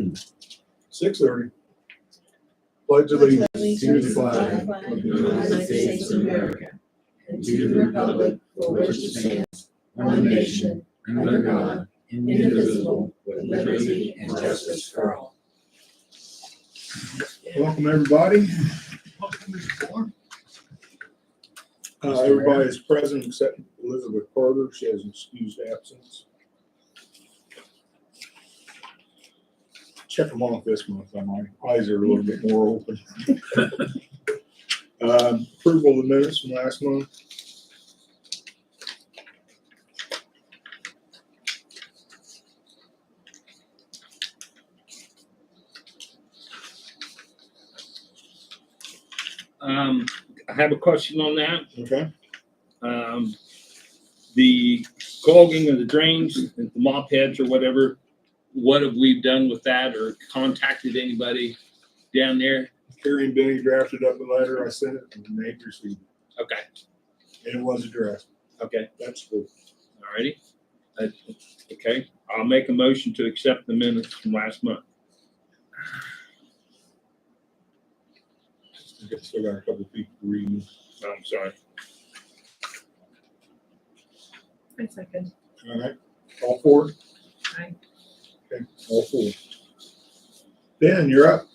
6:30. Pledge allegiance to the flag of the United States of America, and to the republic for which it stands, one nation, under God, indivisible, with liberty and justice for all. Welcome, everybody. Everybody is present except Elizabeth Carter. She has excused absence. Check them off this month. My eyes are a little bit more open. Approval of the minutes from last month. I have a question on that. Okay. The clogging of the drains, the mop heads or whatever, what have we done with that or contacted anybody down there? Carrie and Benny drafted up a letter. I sent it and the neighbors received it. Okay, And it was addressed. okay, That's good. alrighty. Okay, I'll make a motion to accept the minutes from last month. I still got a couple of people reading. I'm sorry. I second. All right. All four? Aye. Okay, all four. Ben, you're up.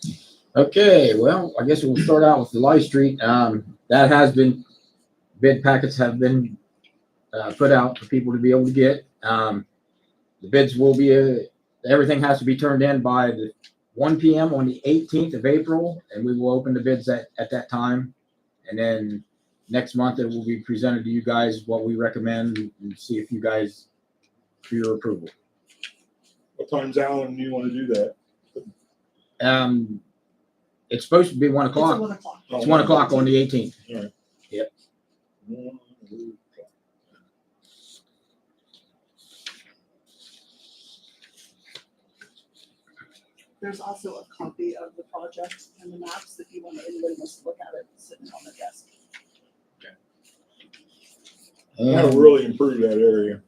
Okay, well, I guess we'll start out with the Light Street. That has been, bid packets have been put out for people to be able to get. The bids will be, everything has to be turned in by the 1 p.m. on the 18th of April, and we will open the bids at that time. And then next month, it will be presented to you guys what we recommend and see if you guys, for your approval. What time's Alan you want to do that? It's supposed to be 1 o'clock. It's 1 o'clock. It's 1 o'clock on the 18th. All right. Yep. 1 o'clock. There's also a copy of the project and the maps if you want to, anybody wants to look at it, sitting on the desk. That'll really improve that area.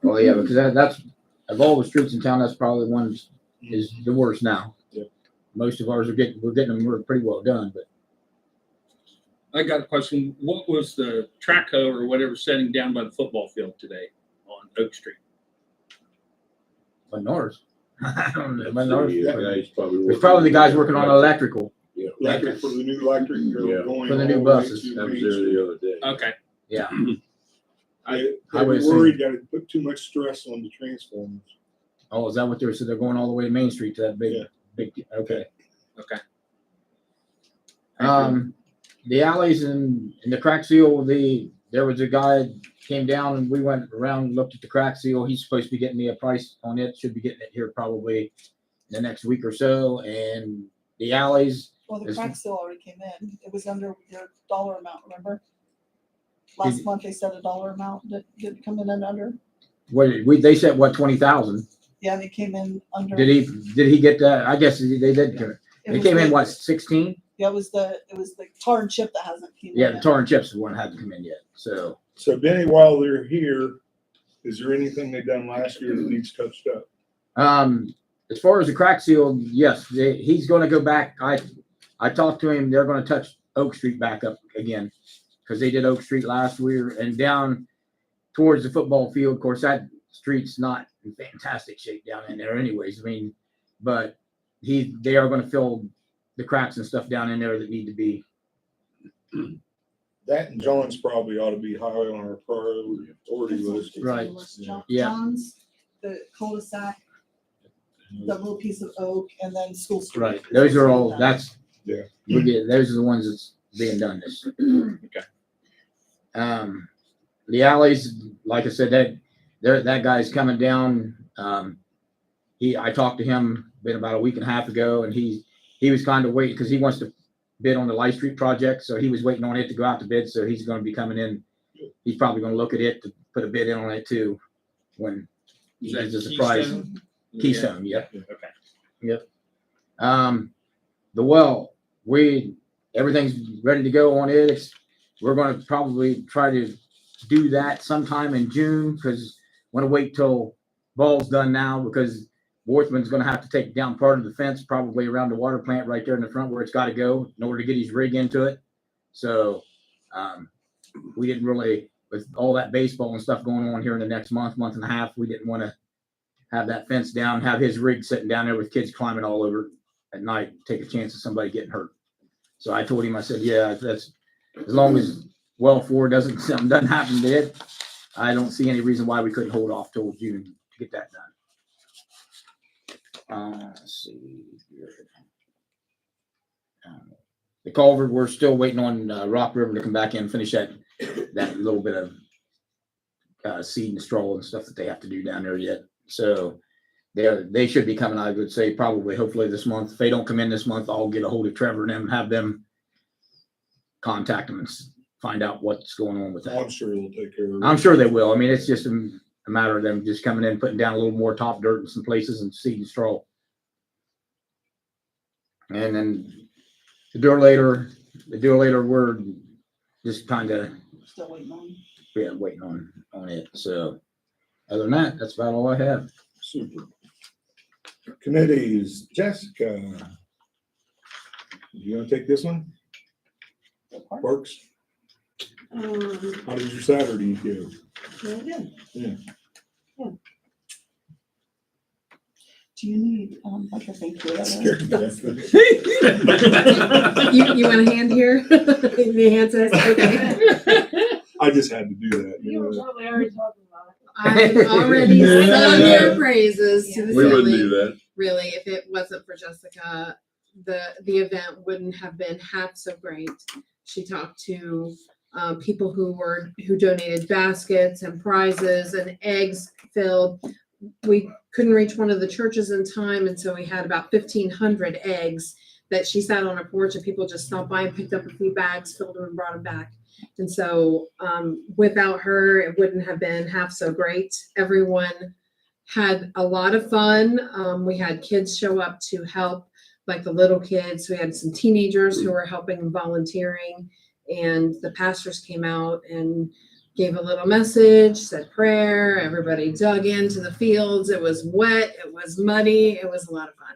Well, yeah, because that's, of all the streets in town, that's probably the one is the worst now. Yeah. Most of ours we're getting them pretty well done, but I got a question. What was the track hoe or whatever setting down by the football field today on Oak Street? ours. I don't know. But ours. Guys probably It's probably the guys working on electrical. Electric for the new electric. Yeah. Going For the all new way buses. to I was Main there Street. the other day. Okay, Yeah. They I were would assume- worried that it put too much stress on the transformers. Oh, is that what they're, so they're going all the way to Main Street to that big, Yeah. big, okay. okay. The alleys and the crack seal, there was a guy came down and we went around and looked at the crack seal. He's supposed to be getting me a price on it. Should be getting it here probably the next week or so. And the alleys, Well, the Is- crack seal already came in. It was under your dollar amount, remember? Last month they said a dollar amount that didn't come in and under. they said what, 20,000. Yeah, they came in under. Did he get that? I guess they did. It They was came in the- what, 16? Yeah, it was the tar and chip that hasn't came in. Yeah, the yet. tar and chips one hadn't come in yet. So So Benny, while they're here, is there anything they done last year that needs touched up? as far as the crack seal, yes, he's going to go back. I talked to him. They're going to touch Oak Street back up again because they did Oak Street last year and down towards the football field. Of course, that street's not in fantastic shape down in there anyways. I mean, but they are going to fill the cracks and stuff down in there that need to be. That and John's probably ought to be high on our priority list. Right. Yeah. John's, the cul-de-sac, the little piece of Oak, and then School Street. Right. Those are all, that's, Yeah. those are the ones that's being done this. Okay. The alleys, like I said, that guy's coming down. I talked to him been about a week and a half ago, and he was kind of waiting because he wants to bid on the Light Street project. So he was waiting on it to go out to bid. So he's going to be coming in. He's probably going to look at it to put a bid in on it too when he Is that gives us a price. Keystone, yeah. Okay. Yep. The well, everything's ready to go on it. We're going to probably try to do that sometime in June because want to wait till ball's done now because Worthman's gonna have to take down part of the fence, probably around the water plant right there in the front where it's gotta go in order to get his rig into it. So, we didn't really, with all that baseball and stuff going on here in the next month and a half, we didn't wanna have that fence down, have his rig sitting down there with kids climbing all over at night, take a chance of somebody getting hurt. So I told him, I said, yeah, that's, as long as well something doesn't happen to it, I don't see any reason why we couldn't hold off till June to get that done. Let's see here. The culvert, we're still waiting on Rock River to come back in and finish that little bit of seed and straw and stuff that they have to do down there yet. So they should be coming, I would say, probably, hopefully this month. If they don't come in this month, I'll get a hold of Trevor and them and have them contact them and find out what's going on with that. I'm sure they'll take care of it. I'm sure they will. I mean, it's just a matter of them just coming in, putting down a little more top dirt in some places and seed and straw. And then the Durlator, we're just kind of Still waiting on. waiting on it. So other than that, that's about all I have. Super. Committees, Jessica. You gonna take this one? the park. Works? How did your Saturday go? Really good. Yeah. Yeah. Do you need, like a thank you letter? Scared to death. You want a hand here? The hand says, okay. I just had to do that. You were know. probably already talking about it. I've already sung your praises to the We wouldn't ceiling. do that. Really, if it wasn't for Jessica, the event wouldn't have been half so great. She talked to people who donated baskets and prizes and eggs filled. We couldn't reach one of the churches in time, and so we had about 1,500 eggs that she sat on her porch, and people just stopped by and picked up a few bags, filled them, and brought them back. And so without her, it wouldn't have been half so great. Everyone had a lot of fun. We had kids show up to help, like the little kids. We had some teenagers who were helping and volunteering, and the pastors came out and gave a little message, said prayer. Everybody dug into the fields. It was wet. It was muddy. It was a lot of fun.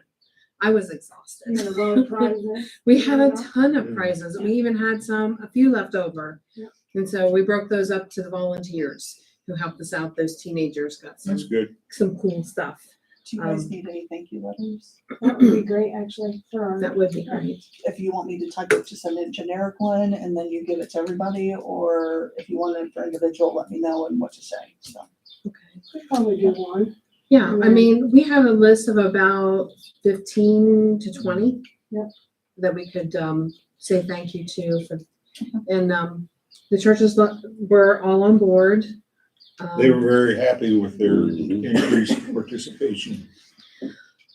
I was exhausted. You had a lot of prizes. We had a ton of prizes. We even had a few left over. Yeah. And so we broke those up to the volunteers who helped us out. Those teenagers got That's good. some cool stuff. Do you guys need any thank you letters? That would be great, actually, for our. That would be great. If you want me to type it, just send a generic one and then you give it to everybody, or if you want it for individual, let me know and what to say, so. Okay. Could probably do one. Yeah, I mean, we had a list of about 15 to 20. Yep. That we could say thank you to for, and the churches were all on board. They were very happy with their increased participation.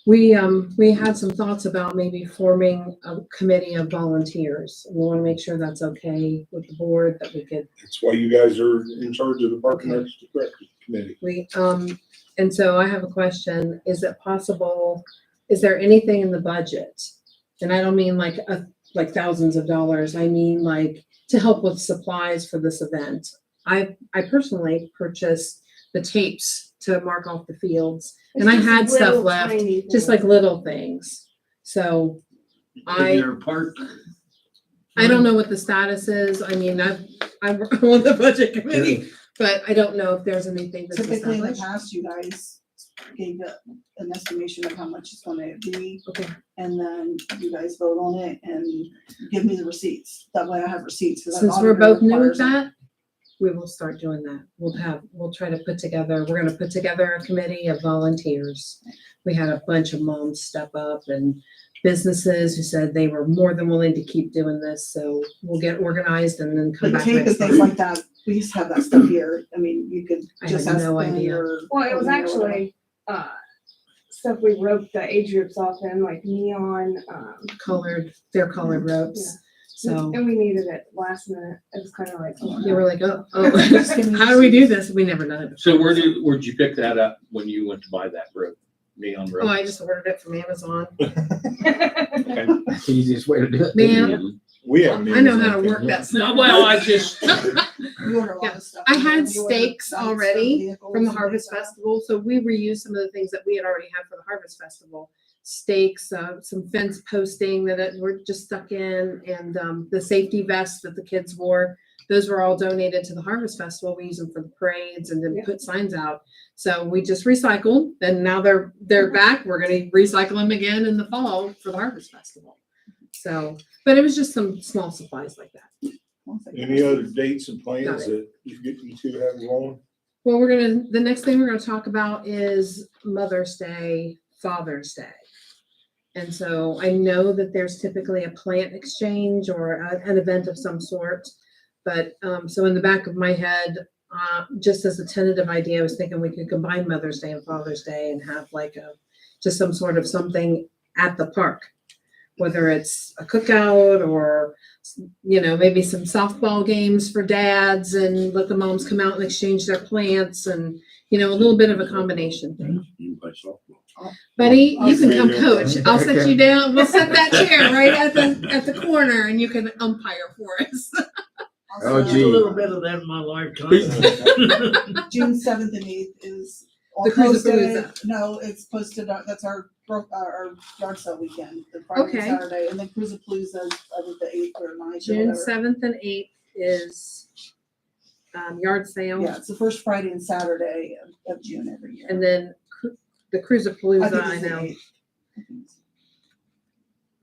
We had some thoughts about maybe forming a committee of volunteers. We want to make sure that's okay with the board, that we could, That's why you guys are in charge of the Park and Rec Committee. and so I have a question. Is it possible, is there anything in the budget? And I don't mean like thousands of dollars. I mean like to help with supplies for this event. I personally purchased the tapes to mark off the fields. It's And I just had stuff little left, tiny just like things. little things. So I don't know what the status is. I mean, I'm on the budget committee, but I don't know if there's anything that's Typically in the established. past, you guys gave an estimation of how much it's gonna be, Okay, and then you guys vote on it and give me the receipts. That way I have receipts. 'cause that since we're auditor both new at requires it. that, we will start doing that. We'll try to we're gonna put together a committee of volunteers. We had a bunch of moms step up and businesses who said they were more than willing to keep doing this, so we'll get organized and then come But the back tape and next things time. like that, we used to have that stuff here. I mean, you could I just had ask no Ben idea. or. Well, it was or whatever. actually, stuff we roped the age groups off in, like neon, They're colored ropes, so. and we needed it last minute. It was kind of like, oh, They were like, oh, Just give me how do we do this? We never done it before. So where'd you pick that up when you went to buy that rope? Neon rope? Oh, I just ordered it from Amazon. That's the easiest way to do it. Man, We haven't. I know even how to done work that No, stuff. well, I just, We order a lot Yeah. of stuff. I had We order steaks nights for already vehicles from the and Harvest things like that. Festival, so we reused some of the things that we had already had for the Harvest Festival. Steaks, some fence posting were just stuck in, and the safety vests that the kids wore. Those were all donated to the Harvest Festival. We use them for the parades and then Yeah. put signs out. So we just recycled, and now they're back. We're gonna recycle them again in the fall for the Harvest Festival. So, but it was just some small supplies like that. One second. Any other dates and Got plans that you two have going? Well, the next thing we're gonna talk about is Mother's Day, Father's Day. And so I know that there's typically a plant exchange or an event of some sort. But, so in the back of my head, just as a tentative idea, I was thinking we could combine Mother's Day and Father's Day and have like just some sort of something at the park. Whether it's a cookout or, maybe some softball games for dads and let the moms come out and exchange their plants and, a little bit of a combination thing. You play softball. Buddy, you can come Yeah. coach. I'll set you down. We'll set that chair right at the corner and you can umpire for us. Oh, Also, gee. A little bit of that in my lifetime. June 7th and 8th is all The posted. Cruisapalooza. No, it's posted, that's our yard sale weekend, the Friday and Okay. Saturday, and then Cruisapalooza is, I think, the 8th or 9th or June whatever. 7th and 8th is yard sale. Yeah, it's the first Friday and Saturday of June every year. And then the I Cruisapalooza, think I it's the know. 8th. I think it's-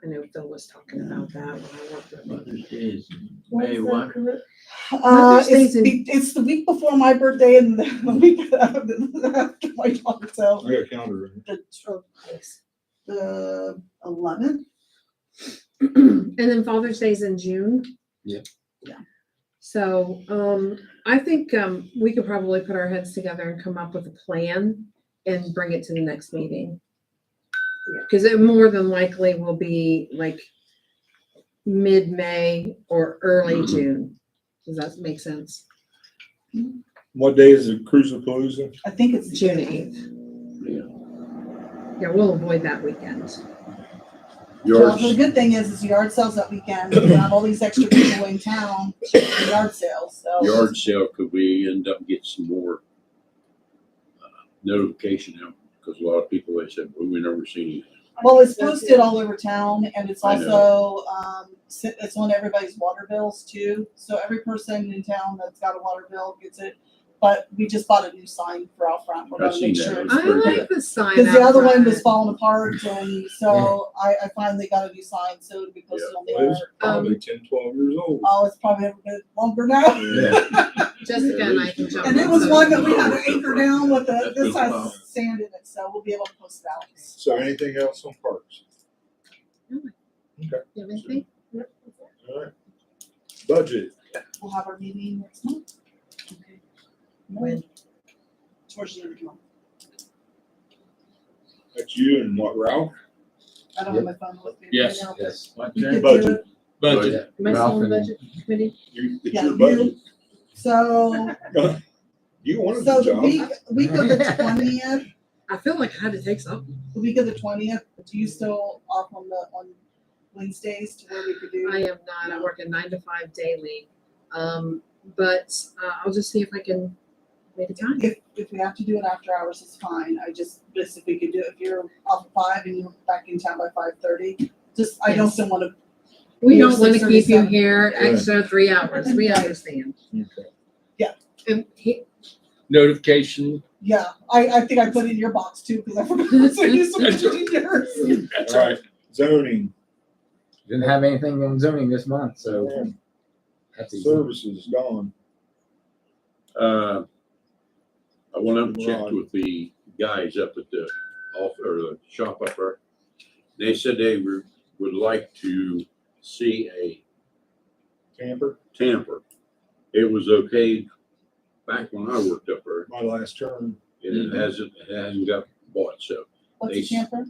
I know Phil was talking about that when I worked with him. Mother's Day is What's May the what? career- Mother's Day's It's the week before my birthday and the week after my daughter, so I got a calendar. the 11th. And then Father's Day's in June. Yeah. Yeah. So, I think, we could probably put our heads together and come up with a plan and bring it to the next meeting. Cause it more than likely will be like mid-May or early June. Does that make sense? What day is the Cruisapalooza? I think it's June 8th. Yeah, we'll avoid that weekend. Well, the Yours, good thing is yard sales that weekend. We have all these extra people in town for yard sales, so. yard sale, could we end up getting some more notification out? Because a lot of people, they said, well, we never seen you. Well, it's posted all over town and it's I also, it's on everybody's water bills too. So every person in town that's got a water bill gets it. But we just bought a new sign for out front. We're I've gonna make seen that. sure. It's I pretty like the sign. Because the out other one front. was falling apart and so I finally got a new sign, so it'll be posted on the Well, it's yard. probably 10, 12 years old. Oh, it's probably a bit longer now. Jessica and I can jump And it on was social one that we media. had to anchor down with That's this good. has sand in it, so we'll be able to post it out. So anything else on parks? You have anything? All right. Budget. We'll have our meeting next month. Okay. When? Towards the end of the month. That's you and what, Ralph? I don't have my phone with me. Yes. right now. Yes. What's You that? could do Budget. it. budget. Am I still on the Ralph budget committee? It's Yeah, your budget. So, You wanted so the the job. week of the 20th, I feel like I had to take something. the week of the 20th, do you still off on Wednesdays to where we could do? I am not. I work a 9 to 5 daily. But I'll just see if I can make a time. If we have to do it after hours, it's fine. Just if we could do it, if you're off at 5 and you're back in town by 5:30, I don't Yes. still want to. We You're don't want to keep you 6:37. here Right. extra 3 hours. We understand. Okay. And Notification. Yeah, I think I put it in your box too, because I forgot to send you some pictures in yours. That's All right, zoning, Didn't have anything on zoning this month, so that's easy. services gone. I went up and checked Right. with the guys up at the the shop up there. They said they would like to see a Camper, tamper. It was okay back when I worked up there, my last term. and it hasn't got bought, so. What's a camper?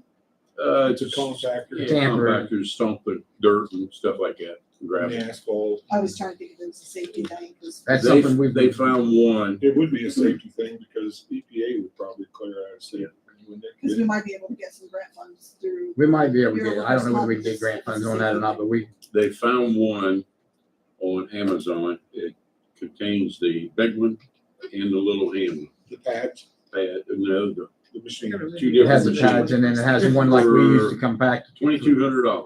It's a compactor. Yeah, Camper. compactors, stomping dirt and stuff like that, And gravel. asphalt. I was trying to think if it was a safety thing, because That's They, something we've. they found one, It would be a safety thing because EPA would probably clear out of state. Cause we might be able to get some grant funds through. We might be able to get, I don't know whether we can get grant funds on that or not, but we, They found one on Amazon. It contains the big one and the little hand one. The pads, Pad, no, the the machine. two it has the different pads and then it has one like we used to compact. $2,200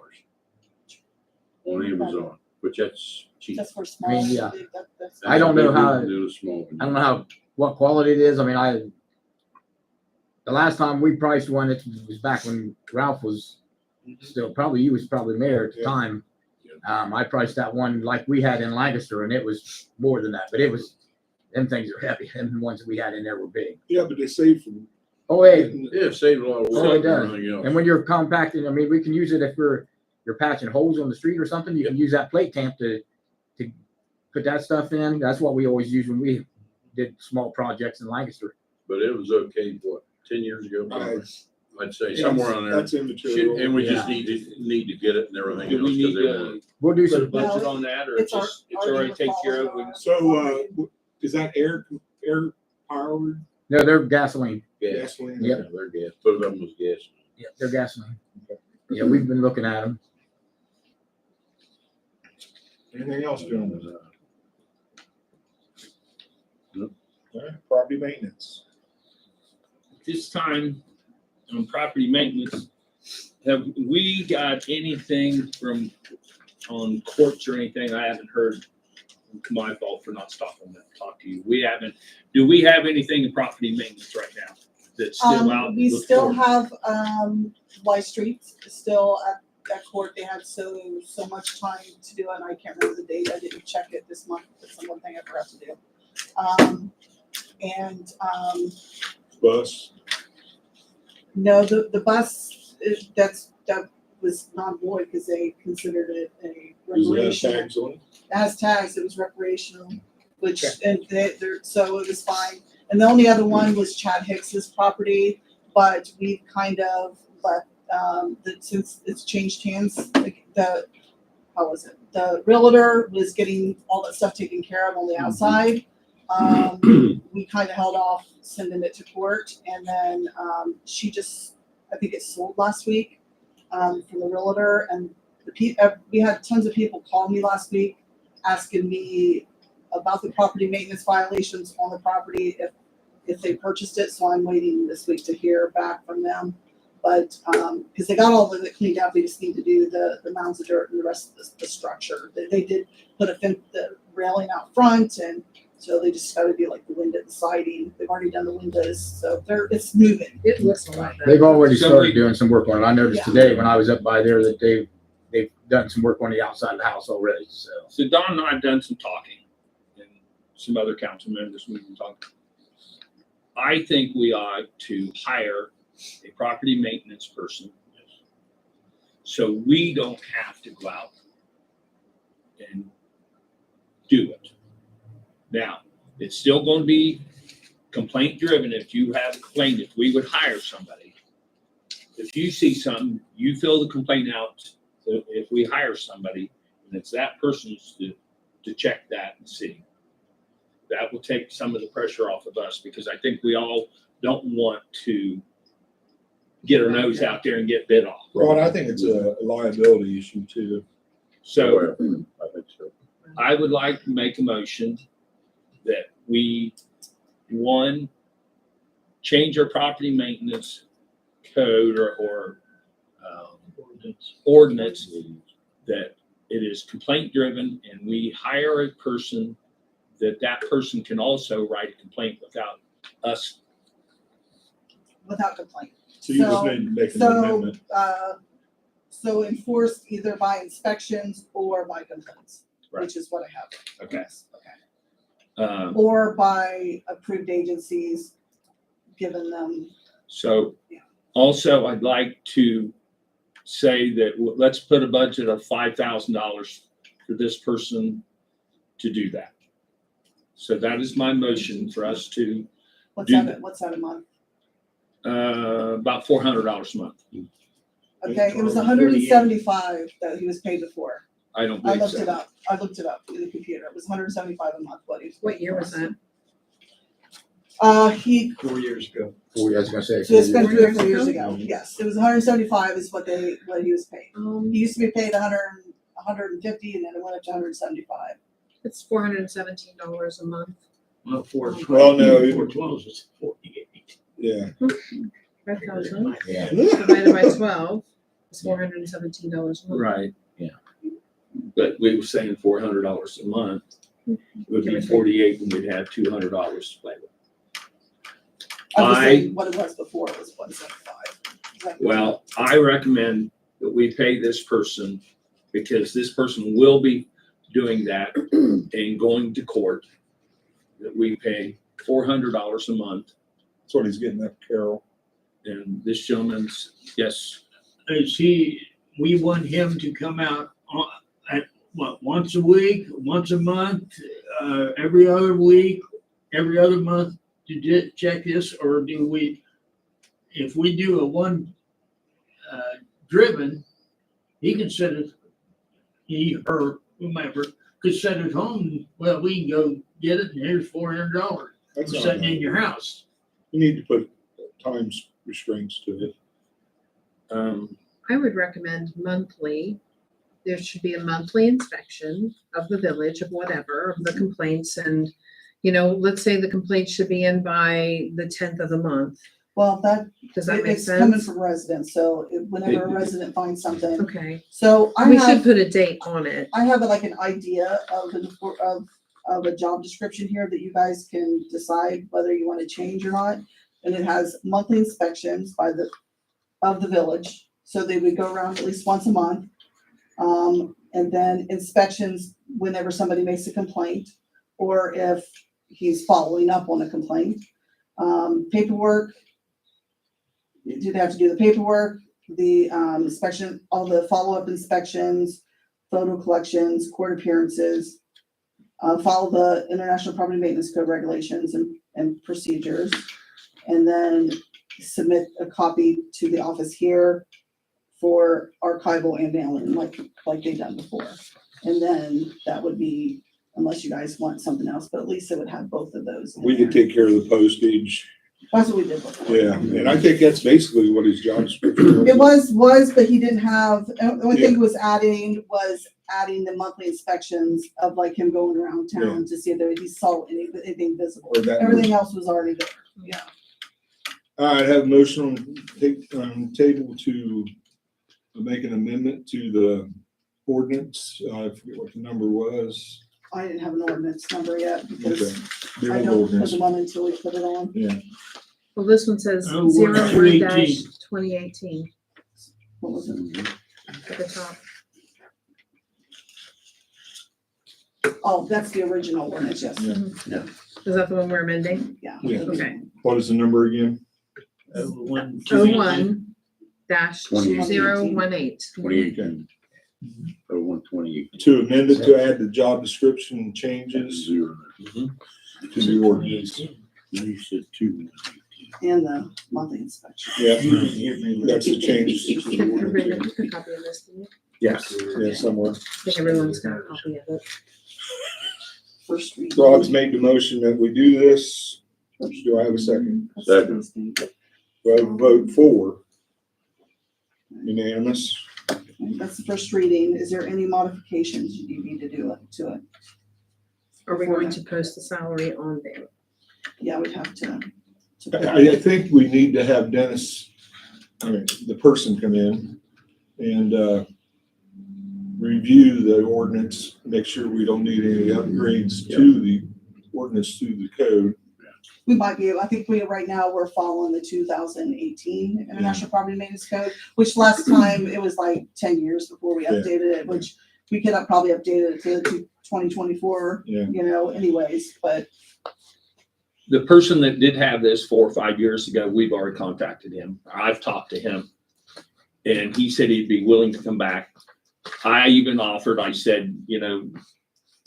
on Amazon, which that's cheap. Just for small. mean, yeah. That's- I don't know That's how- bigger than a small one. I don't know what quality it is. I mean, the last time we priced one, it was back when Ralph was still, probably, he was probably mayor at the Yeah. time. I priced that one like we had in Lancaster and it was more than that, but it was, them things are heavy. And the ones that we had in there were big. Yeah, but they save from. Oh, hey, Yeah, it saved a lot of Oh, work it and does. everything else. and when you're compacting, I mean, we can use it if you're patching holes on the street or something, you can use that plate tamp to put that stuff in. That's what we always use when we did small projects in Lancaster. But it was okay, what, 10 years ago? I'd say somewhere on there. That's immaterial. And we just Yeah. need to get it and everything Do else. we need 'cause they want to We'll do put a some, budget on that, or It's it's already taken care of? So, is that air powered no, they're gasoline. gas. gasoline? Yep. Yeah, they're gas. Both of them was gas. Yeah, they're gasoline. Yeah, we've been looking at them. Anything else doing with that? All right, property maintenance. This time on property maintenance, have we got anything on courts or anything? I haven't heard. It's my fault for not stopping to talk to you. Do we have anything in property maintenance right now that's still out? We with still court? have, Y Street is still at court. They had so much time to do it, and I can't remember the date. I didn't check it this month. It's the one thing I forgot to do. Bus. No, the bus, that was not void because they considered it a Does it have recreational. tags on it? It has tags, it was recreational, which, and so it was fine. And the only other one was Chad Hicks's property, but we've kind of let, since it's changed hands, like how was it? The realtor was getting all that stuff taken care of on the outside. We kind of held off sending it to court, and then, she just, I think it sold last week, from the realtor, and we had tons of people call me last week asking me about the property maintenance violations on the property if they purchased it, so I'm waiting this week to hear back from them. But, because they got all of it cleaned out, they just need to do the mounds of dirt and the rest of the structure. They did put the railing out front, and so they just gotta do like the window, the siding. They've already done the windows, so it's moving. It looks a lot better. They've already So started we- doing some work on it. I noticed Yeah. today when I was up by there that they've done some work on the outside of the house already, so. So Don and I have done some talking, and some other council members we've been talking. I think we ought to hire a property maintenance person, so we don't have to go out and do it. Now, it's still going to be complaint driven. If you have a complaint, if we would hire somebody, if you see something, you fill the complaint out. So if we hire somebody, and it's that person's to check that and see. That will take some of the pressure off of us, because I think we all don't want to get our nose out there and get bit off. Ron, I think it's a liability issue too. So I think so. I would like to make a motion that we, one, change our property maintenance code or ordinance that it is complaint driven, and we hire a person that person can also write a complaint without us. Without complaint. So you just So- need to make an So, amendment. so enforced either by inspections or by complaints, Right. which is what I have. Okay. Yes, okay. Um, Or by approved agencies, giving them, So Yeah. also I'd like to say that let's put a budget of $5,000 for this person to do that. So that is my motion for us to, what's that a month? about $400 a month. Okay, it was 175 that he was paid before. I don't I believe looked it so. up in the computer. It was 175 a month, what he was. What year was that? He, 4 years ago. I was gonna say. so it's been 4 3 or years. 4 years ago, yes, it was 175 is what he was paid. He used to be paid 150 and then it went up to 175. It's $417 a month. Well, four Well, no. 412 is 48. Yeah. 5,000 Yeah, divided by 12 is $417 a month. Right. Yeah. But we were saying $400 a month. It would be 48 and we'd have $200 to play with. I'm just I- saying what it was before was 175. Well, I recommend that we pay this person because this person will be doing that and going to court. That we pay $400 a month, That's what he's getting at, Carol. and this gentleman's, yes, We want him to come out at what, once a week, once a month, every other week, every other month to check this, or do we, if we do a one driven, he can set it, he or whomever could set it home. Well, we can go get it, and here's $400 That's for not sitting bad. in your house. You need to put times restraints to it. I would recommend monthly. There should be a monthly inspection of the village, of whatever, of the complaints, and, you know, let's say the complaint should be in by the 10th of the month. Well, Does that make it's coming sense? from residents, so whenever a resident finds something, Okay, so we should put a date on it. I have like an idea of a job description here that you guys can decide whether you want to change or not. And it has monthly inspections of the village, so they would go around at least once a month. And then inspections whenever somebody makes a complaint, or if he's following up on a complaint. Paperwork, do they have to do the paperwork, the inspection, all the follow-up inspections, photo collections, court appearances, follow the International Property Maintenance Code regulations and procedures, and then submit a copy to the office here for archival and mailing, like they've done before. And then that would be, unless you guys want something else, but at least it would have both of those. in We could there. take care of the postage. That's what we did before. Yeah, and I think that's basically what his job description It was. was, but he didn't have, the only thing he was adding the monthly inspections of like him going around town to see if he saw anything visible. Or that- Everything else was already there, yeah. All right, I have a motion on table to make an amendment to the ordinance. I forget what the number was. I didn't have an ordinance number yet Okay. because The I old don't put ordinance. them on until we put it on. Yeah, Well, this one says Oh, we're 01-2018 What was it? at the top. Oh, that's the original ordinance, yes. Yeah. Is that the one we're amending? Yeah. Yeah. Okay. what is the number again? 01-2018. 2018. 128. To amend it to add the job description changes Zero. to the ordinance. You said 2. And the monthly inspection. Yeah, that's the change. Everybody took a copy of this, didn't you? yes. Yeah, somewhere. I think everyone's got a copy of it. First reading. Rod's made the motion that we do this. Do I have a second? Second. Do I vote for? Unanimous? That's the first reading. Is there any modifications you need to do to it? Are we going to post the salary on there? Yeah, we'd have to. put I think we need to have Dennis, I mean, the person come in and, review the ordinance, make sure we don't need any upgrades to the ordinance, to the code. We might be, I think right now we're following the 2018 International Property Maintenance Code, which last time it was like 10 years before we Yeah. updated it, which we could have probably updated it to 2024, Yeah. anyways, but The person that did have this 4 or 5 years ago, we've already contacted him. I've talked to him. And he said he'd be willing to come back. I even offered, I said,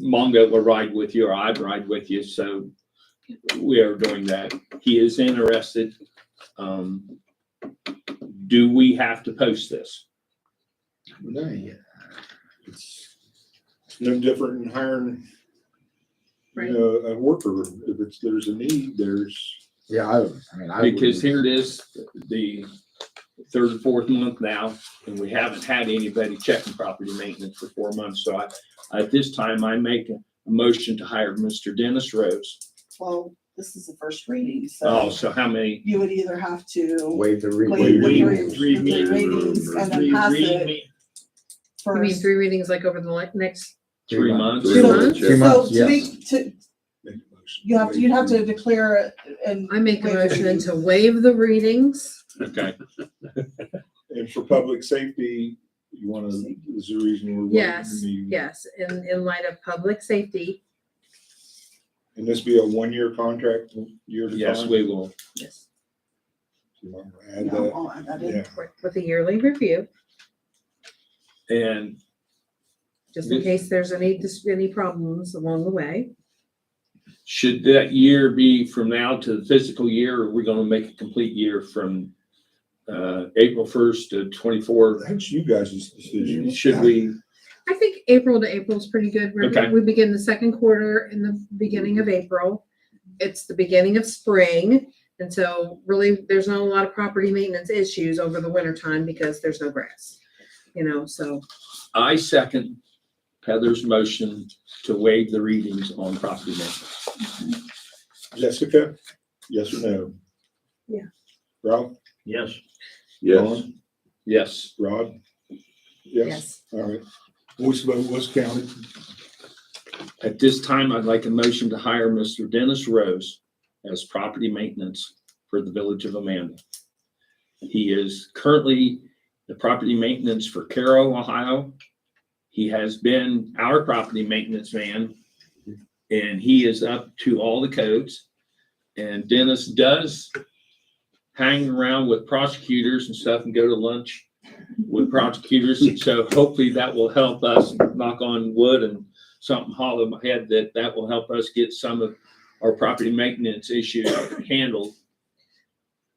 Mongo will ride with you or I'd ride with you. So we are doing that. He is interested. Do we have to post this? No, it's no different than hiring Right. you know, a worker, if there's a need, Yeah, I mean, I Because would- here it is, the third or fourth month now, and we haven't had anybody checking property maintenance for 4 months. So at this time, I make a motion to hire Mr. Dennis Rose. Well, this is the first reading, Oh, so so how many? you would either have to waive the waive the reading. three readings and then pass it me. I mean, first. 3 readings like over the next, 3 months? 3 months? Three So months, to yes. make, you'd have to declare it and. I make a waive the motion readings. to waive the readings. Okay, and for public safety, you wanna, is there a reason we're? Yes, yes, in light of public safety, And this be a 1-year contract, year to yes, time? we will. yes, Add Yeah, that, I'll add that in. yeah. with a yearly review, And just in case there's any problems along the way. should that year be from now to the fiscal year, or are we gonna make a complete year from April 1st to 24? That's you guys' decision. Should we? I think April to April is pretty good. Okay. We begin the second quarter in the beginning of April. It's the beginning of spring. And so really, there's not a lot of property maintenance issues over the winter time because there's no grass, you know, so. I second Heather's motion to waive the readings on property maintenance. Jessica, yes or no? Yeah. Ralph? Yes. Yes, Ron? Yes. Rod? Yes, all right. Voice vote was counted. At this time, I'd like a motion to hire Mr. Dennis Rose as property maintenance for the village of Amanda. He is currently the property maintenance for Caro, Ohio. He has been our property maintenance man, and he is up to all the codes. And Dennis does hang around with prosecutors and stuff and go to lunch with prosecutors. And so hopefully that will help us, knock on wood and something hollow in my head, that will help us get some of our property maintenance issues handled.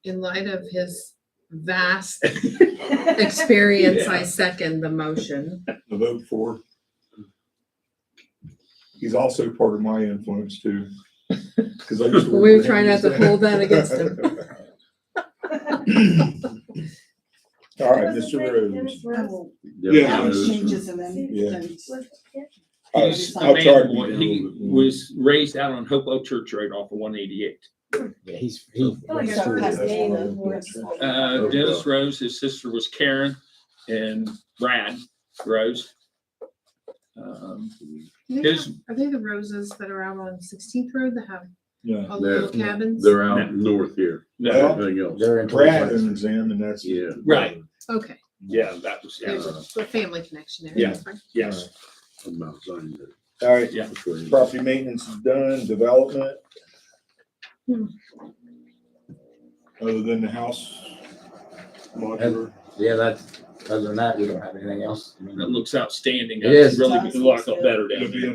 In light of his vast experience, I Yeah. second the motion. The vote for. He's also part of my influence too. 'Cause I used to work We for try him. not to hold that against him. All right, Mr. Rose. I will Yeah. make changes and then. Yeah. then- He's a I'll try to man, be he a little bit more. was raised out on Hopewell Church Road off of 188. Yeah, he. Oh, yeah, So pass the name vote. of words. Dennis Rose, his sister was Karen, and Brad Rose. His, Are they the roses that are out on 16th Road that have Yeah. all the little cabins? they're out north here, no, everything else. They're in. Brad owns them and that's. Yeah. right, Okay, yeah, that was, yeah, there's a family connection there. Yeah. That's fine. yes, I'm not saying that. All right, yeah. property maintenance is done, development. Hmm. Other than the house. Modular. Yeah, that's, other than that, we don't have anything else. I mean, That looks outstanding. It is. It's really a lot better down It'll be there.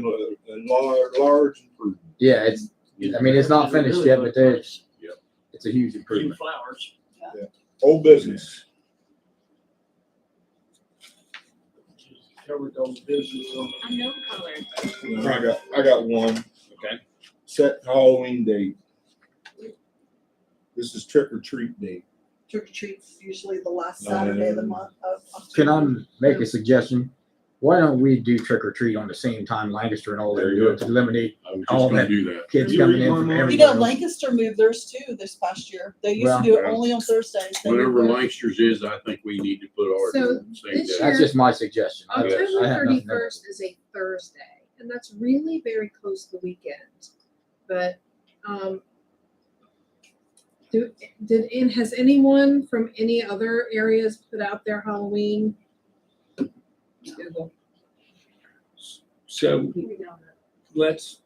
a large improvement. yeah, I mean, it's not finished yet, but there's, Yep. it's a huge Green improvement. flowers. Old business. Covered those business on. I know color. I got one. Okay. Set Halloween date. This is trick or treat date. Trick or treats usually the last Saturday of the month of October. Can I make a suggestion? Why don't we do trick or treat on the same time Lancaster and all that, There you do go. it to eliminate I was All just gonna that. do that. kids You coming read in one from more? You everywhere. know, Lancaster moved theirs too this past year. They used Well, to do it yeah. only on Thursdays. They Whatever moved theirs. Lancaster's is, I think we need to put ours So, on the same this day. year- That's just my suggestion. I October have nothing to- 31st is a Thursday, and that's really very close to the weekend. But, has anyone from any other areas put out their Halloween? Google. So let's,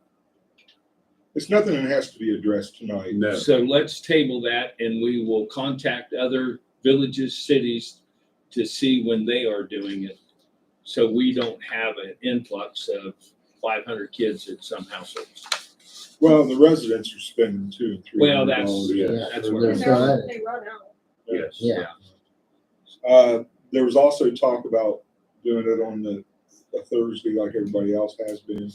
It's nothing that has to be addressed tonight. No. so let's table that, and we will contact other villages, cities to see when they are doing it. So we don't have an influx of 500 kids at some households. Well, the residents are spending $200 and $300. Well, that's, Yeah, that's they're what. gonna throw that in. They run out. Yes. Yeah, There was also talk about doing it on a Thursday like everybody else has been.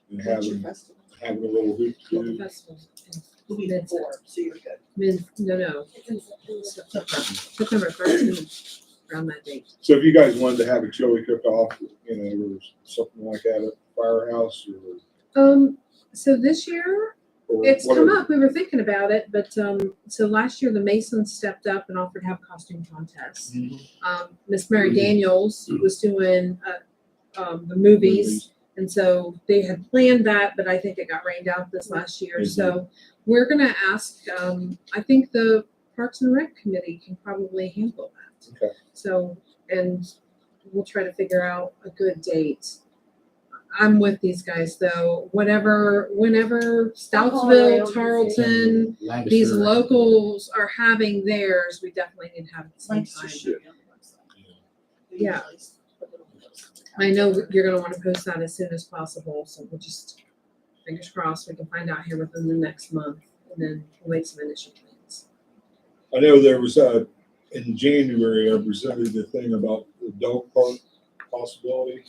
And Country having Festival. having a little hoop Well, the to festival is The week mid- before, so you're good. no, September 13th, around that date. So if you guys wanted to have a chili cook-off, you know, or something like that at the firehouse So this year, or it's come whatever. up, we were thinking about it, but, so last year the Masons stepped up and offered to have costume contests. Miss Mary Daniels was doing, the movies. And so they had planned that, but I think it got rained out this last year. So we're gonna ask, I think the Parks and Rec Committee can probably handle that. Okay. So, and we'll try to figure out a good date. I'm with these guys though, whenever Stoutsville, Tarleton, these Lancaster. locals are having theirs, we definitely need to have it at the same Lancaster time. should be on the website. They Yeah. usually put it on the website. I know you're gonna wanna post that as soon as possible, so we'll just, fingers crossed, we can find out here within the next month, and then we'll make some initial plans. I know there was in January, I presented the thing about the dog park possibility.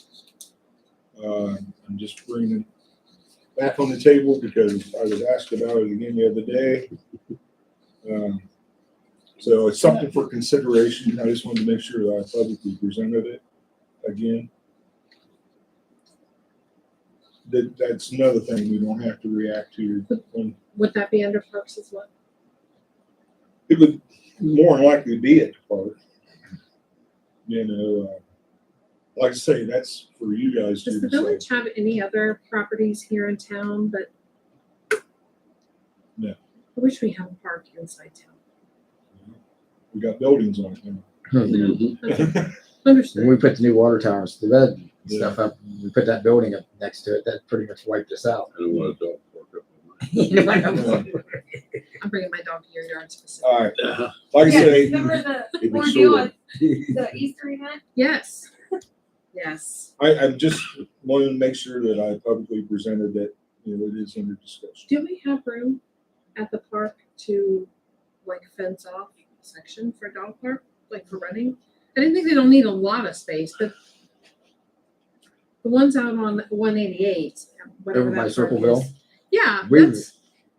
I'm just bringing it back on the table because I was asked about it again the other day. So it's something for consideration. I just wanted to make sure that I publicly presented it again. That's another thing we don't have to react to. Would that be under parks as well? It would more than likely be at the park. You know, like I say, that's for you guys to Does the decide. village have any other properties here in town that? No. I wish we had a park inside town. We got buildings on it now. Mhm. Understood. When we put the new water towers, the red stuff up, we put that building up next to it, that pretty much wiped us out. I don't want a dog park up on You know, I know. I'm bringing my dog to your yard All specifically. right, mine. like I Yeah, say, remember the It'd be ordeal so- at the Easter event? Yes. Yes. I just wanted to make sure that I publicly presented that, you know, it is under discussion. Do we have room at the park to like fence off a section for a dog park, like for running? I didn't think they don't need a lot of space, but the ones out on 188, whatever Over by that park Circleville? is. Yeah, We- that's,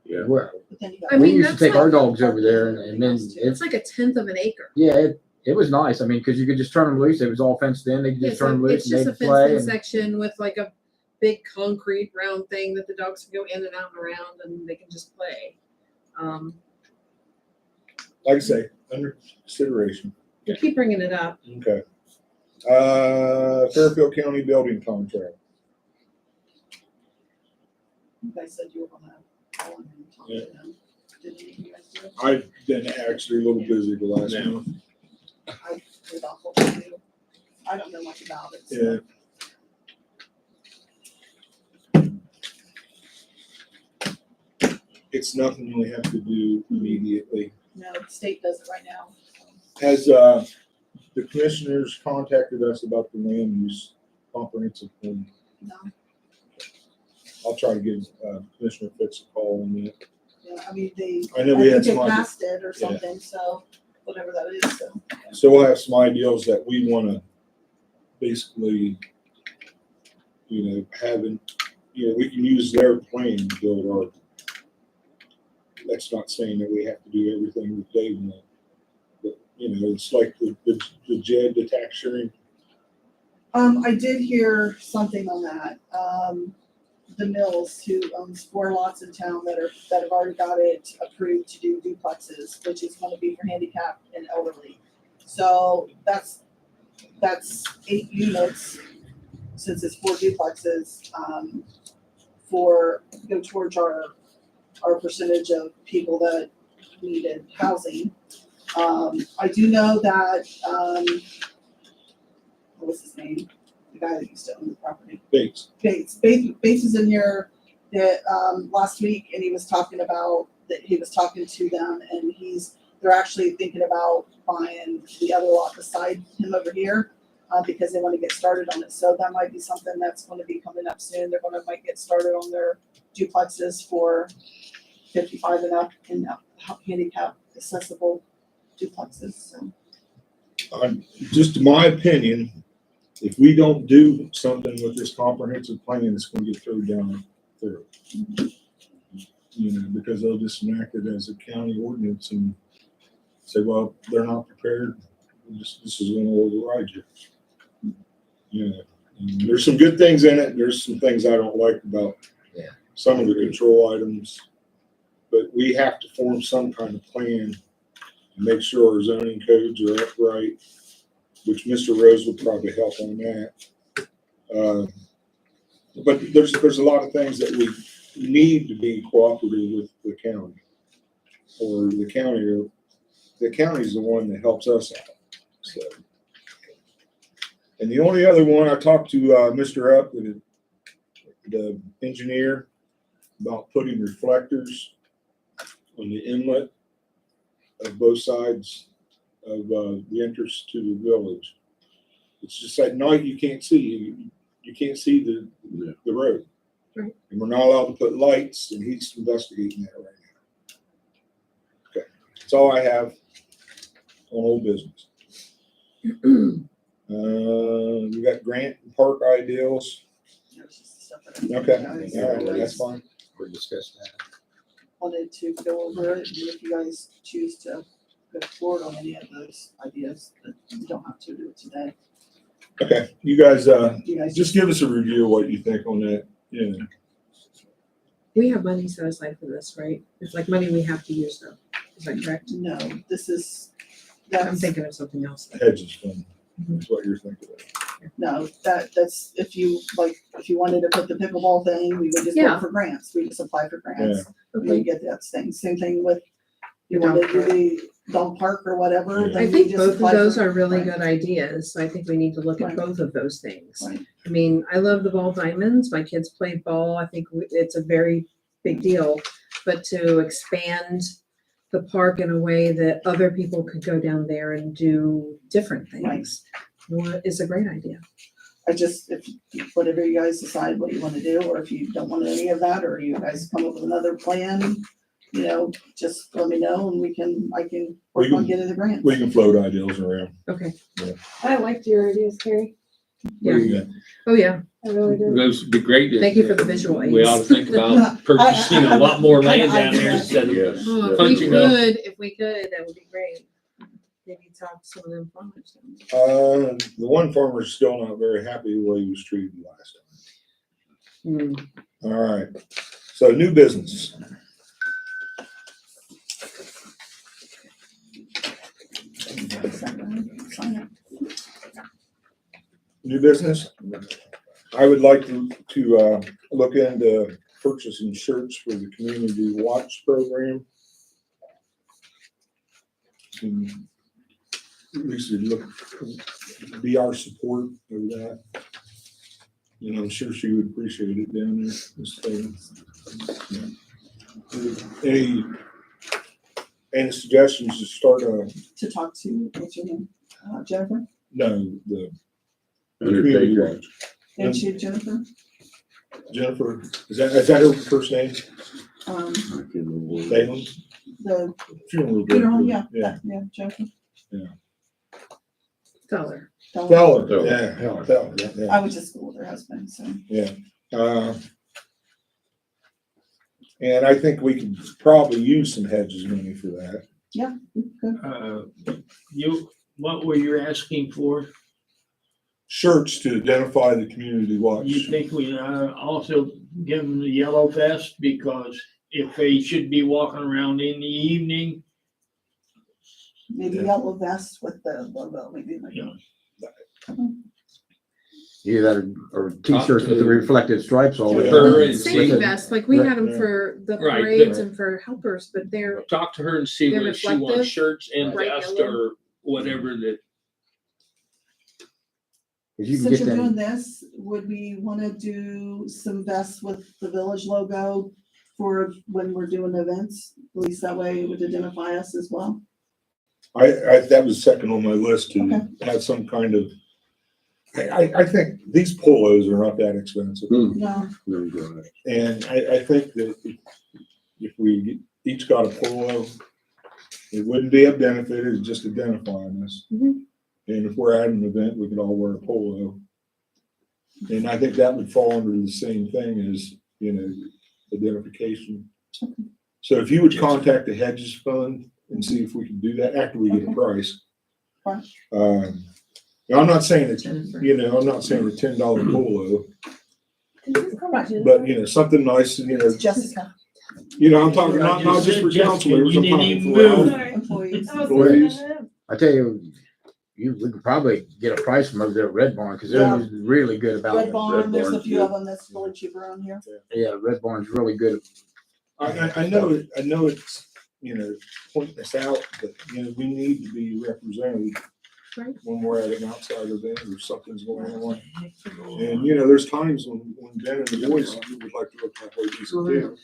Yeah. We're- But then you I got. We mean, used to that's take like- our dogs over there and then it's it's, like 1/10 of an acre. yeah, it was nice. I mean, cause you could just turn them loose. It was all fenced in. They could Yeah, just turn so them it's loose and just a they'd play. fenced-in And section with like a big concrete round thing that the dogs can go in and out and around and they can just play. Like I say, under consideration. We keep bringing it up. Okay. Fairfield County building contract. You guys said you were gonna call and talk to them. Did any of you guys do it? I've been actually a little busy the last Yeah. month. I did awful too. I don't know much about it. so- Yeah. It's nothing we have to do immediately. No, the state does it right now. so. Has, the commissioners contacted us about the land use comprehensive plan? No, I'll try to give, Commissioner Fitz a call on that. yeah, I mean, they, I know we I had think they some, passed it or Yeah. something, so whatever that is, so. so we'll have some ideals that we wanna basically, you know, having, you know, we can use their plan to build our. That's not saying that we have to do everything that they want. But, you know, it's like the JED, the tax sharing. I did hear something on that. The Mills, who owns 4 lots in town that have already got it approved to do duplexes, which is gonna be for handicap and elderly. So that's 8 units, since it's 4 duplexes, go towards our percentage of people that needed housing. I do know that, what was his name? The guy that used to own the property. Bates. Bates is in here that, last week, and he was talking about, that he was talking to them, and they're actually thinking about buying the other lot beside him over here, because they want to get started on it. So that might be something that's going to be coming up soon. Might get started on their duplexes for 55 and up, and handicap accessible duplexes, so. Just my opinion, if we don't do something with this comprehensive plan, it's gonna get thrown down through. You know, because they'll just enact it as a county ordinance and say, well, they're not prepared, this is gonna override you. You know, and there's some good things in it, there's some things I don't like about Yeah. some of the control items. But we have to form some kind of plan and make sure our zoning codes are upright, which Mr. Rose will probably help on that. But there's a lot of things that we need to be cooperative with the county. Or the county's the one that helps us out, so. And the only other one, I talked to, Mr. Up, the engineer, about putting reflectors on the inlet of both sides of, the entrance to the village. It's just at night, you can't see the road. Right. And we're not allowed to put lights, and he's investigating that right now. Okay, that's all I have on old business. We got grant and park ideals. There's just stuff that I- Okay, I all right, that's fine. We discussed that. Wanted to go over it, and if you guys choose to go forward on any of those ideas, but you don't have to do it today. Okay, you guys, You guys just give us a review of what you think on that. Yeah, We have money set aside for this, right? It's like money we have to use though. Is that correct? No, this is, I'm that's, thinking of something else. hedges fund, that's what you're thinking of. no, that's, if you, like, if you wanted to put the pickleball thing, we would just Yeah. go for grants, we just apply for grants. And Okay. you get that thing, same thing with, you The dog wanted to do park. the dog park or whatever. Yeah. then I you think just both of apply those for- are really right, good ideas. So I think we need to look at Right. both of those things. Right. I mean, I love the ball diamonds. My kids play ball. I think it's a very big deal. But to expand the park in a way that other people could go down there and do different things is a great idea. I just, if, whatever you guys decide what you wanna do, or if you don't want any of that, or you guys come up with another plan, you know, just let me know and I can work We on can- getting the grant. We can float ideals around. Okay. I liked your ideas, Carrie. Yeah. Oh, yeah. I really did. Those would be great. Thank you for the visual We ought to aids. think about purchasing a lot more land down there instead of Yes. Oh, punching up. if we could, that would be great. Maybe talk to some of them farmers. The one farmer's still not very happy the way he was treated last time. All right, so new business. Sign it. New business? I would like to look into purchasing shirts for the Community Watch program. And at least it'd be our support of that. You know, I'm sure she would appreciate it down there, this thing. Yeah. Any suggestions to start To talk to, what's your name, Jennifer? no, the Undertaker. Community Watch. And she, Jennifer? Jennifer, is that her first name? Um, I can't remember what it Dalen? the Funeral funeral home, director. yeah, yeah, Jennifer. Dollar. Feller, Feller. yeah, Feller, yeah. I went to school with her husband, so. And I think we could probably use some hedges money for that. What were you asking for? Shirts to identify the Community Watch. You think we also give them the yellow vest, because if they should be walking around in the evening, Maybe Yeah. yellow vest with the logo, maybe like. Yeah. Either that or t-shirts with the reflective stripes all To over. her it. and Safety see- vests, like we Right. had them Yeah. for the Right, parades and for helpers, but they're, Talk to her and see They're whether she reflective, wants shirts and bright vest yellow. or whatever that. 'Cause you can Since get you're doing them, this, would we wanna do some vests with the village logo for when we're doing events? At least that way it would identify us as well. That was second on my list to Okay. have some kind of, I think these polos are not that expensive. Hmm. No, Very good. And I think that if we each got a polo, it wouldn't be a benefit, it's just identifying us. Mhm. And if we're at an event, we could all wear a polo. And I think that would fall under the same thing as you know, identification. So if you would contact the Hedges Fund and see if we can do that after we get a price. Fine. Now, I'm not saying it's, you know, I'm not saying a $10 polo, but you know, something nice, and you know, It's Jessica, you know, I'm talking not just for council members, I'm You didn't talking even for move. all employees. employees. I tell you, we could probably get a price from over there at Red Barn, because they're Yeah. really good about Red it. Barn, there's a Barn's few good. of them that's really cheaper around here. Yeah, Red Barn's really good. I know it's, you know, pointing this out, but you know, we need to be represented Right. when we're at an outside event or something's going on. And, you know, there's times when Ben and the boys would like to look halfway decent too.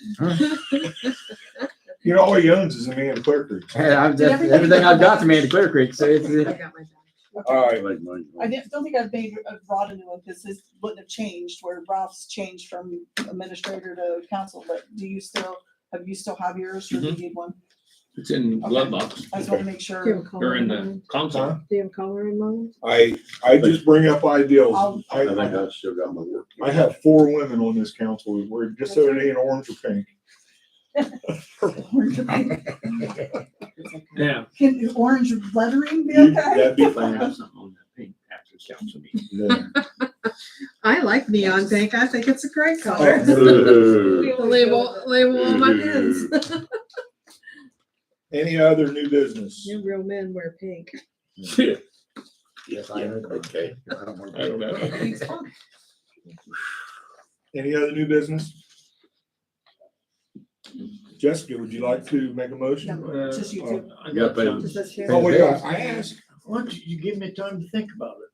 You know, all he owns is a man Clear Creek. Everything I've got to me in Clear Creek, so it's, I got my bag. All I right, like mine. Don't think I've brought a new one, because this wouldn't have changed, where Ralph's changed from administrator to council, but have you still have yours, or do you need one? It's in glove box. I just want to make Do you have sure. a collar Or in in the mine? console. Huh? Do you have a collar in mine? I just bring up ideals. I think I I still got my work. have 4 women on this council. We're just so it ain't orange or pink. Yeah. Can orange lettering be You- okay? That'd be I fine. have something on that pink after the council meeting. Yeah. I like neon pink. I think it's a great color. Ooh. The label on my pins. Any other new business? You real men wear pink. yes, I know. Okay. I don't want I don't know. Pink's fun. Any other new business? Jessica, would you like to make a motion? No, just you two. I Yeah, got baby. some. Just says here. Oh, wait, I asked. Why don't you give me time to think about it?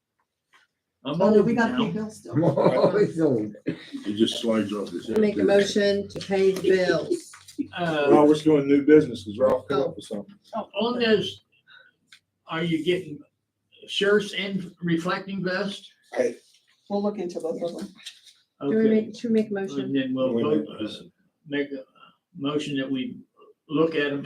I'm Oh, no, old we got to pay now. bills still. I'm always old. It just slides off his head. Make a motion to pay the bills. Well, we're still in new business, because Ralph come up with something. On this, are you getting shirts and reflecting vest? We'll look into both of them. Should we make a motion? And then we'll Wait a vote, minute. make a motion that we look at them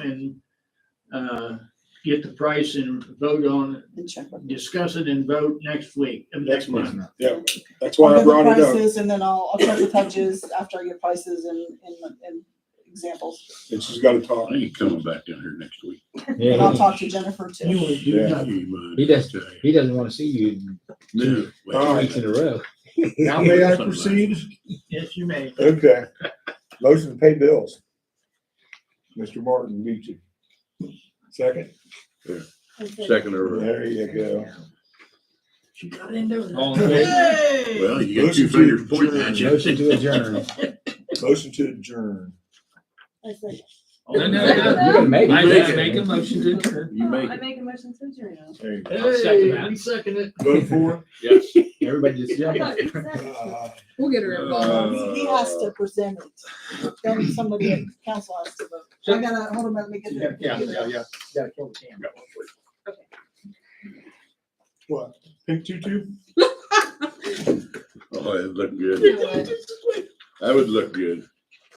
and, get the price and vote on And check with it, them. discuss it and vote next week, next month. Yeah, that's why I I'll get the brought it up. prices, and then I'll check with Hedges after I get prices and examples. It's just gotta talk. I ain't coming back down here next week. And I'll talk to Jennifer You too. would do Yeah. nothing. He doesn't want to see you No. All right. weeks in a row. Now may I proceed? Yes, you may. Okay. Motion to pay bills. Mr. Martin beat you. Second? Second or, There you go. She got into it. All in favor? Hey! well, you got 2 fingers pointing at you. Motion to adjourn. Motion to adjourn. No, no, You no. gotta make I it. just make a motion to adjourn. You make I it. make a motion to adjourn. There you go. I'll second Hey, that. we second it. Vote for Yes. Everybody just I jump. thought you said it? it. We'll get her involved. He has to present it. Then somebody at council has to vote. I gotta, hold on, let me get there. Yeah. Gotta kill the camera. What? Pink tutu? Oh, it looked good. That would look good.